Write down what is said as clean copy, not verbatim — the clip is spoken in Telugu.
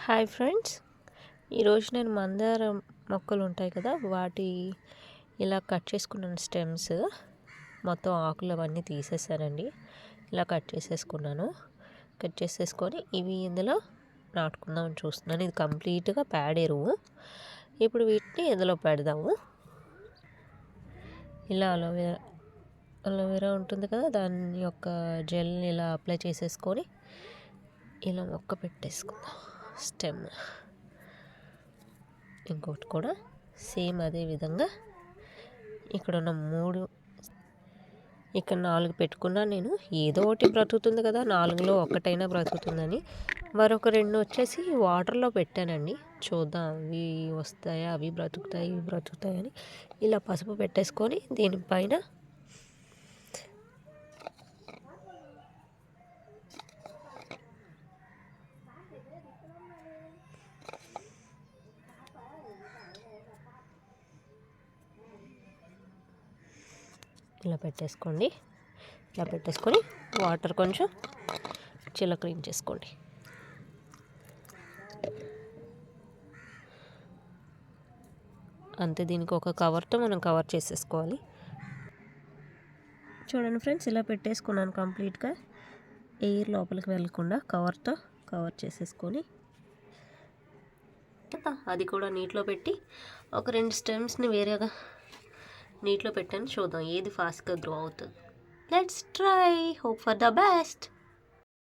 హాయ్ ఫ్రెండ్స్, ఈరోజు నేను మందారం మొక్కలు ఉంటాయి కదా, వాటి ఇలా కట్ చేసుకున్నాను. స్టెమ్స్ మొత్తం ఆకులు అవన్నీ తీసేసానండి. ఇలా కట్ చేసేసుకొని ఇవి ఇందులో నాటుకుందామని చూస్తున్నాను. ఇది కంప్లీట్గా ప్యాడ్ ఎరువు. ఇప్పుడు వీటిని ఇందులో పెడదాము. ఇలా అలోవెరా ఉంటుంది కదా, దాని యొక్క జెల్ని ఇలా అప్లై చేసేసుకొని ఇలా మొక్క పెట్టేసుకుందాం. స్టెమ్ ఇంకోటి కూడా సేమ్ అదే విధంగా ఇక్కడ ఉన్న 4 పెట్టుకున్నా. నేను ఏదో ఒకటి బ్రతుకుతుంది కదా, 4లో ఒకటైనా బ్రతుకుతుందని మరొక 2 వచ్చేసి వాటర్లో పెట్టానండి. చూద్దాం అవి వస్తాయా, అవి బ్రతుకుతాయని ఇలా పసుపు పెట్టేసుకొని దీనిపైన ఇలా పెట్టేసుకొని వాటర్ కొంచెం చిలకరించేసుకోండి. అంతే, దీనికి ఒక కవర్తో మనం కవర్ చేసేసుకోవాలి. చూడండి ఫ్రెండ్స్, ఇలా పెట్టేసుకున్నాను. కంప్లీట్గా ఎయిర్ లోపలికి వెళ్ళకుండా కవర్తో కవర్ చేసేసుకొని అది కూడా నీటిలో పెట్టి ఒక 2 స్టెమ్స్ని వేరేగా నీటిలో పెట్టాను. చూద్దాం ఏది ఫాస్ట్గా గ్రో అవుతుంది. Let's try, hope for the best.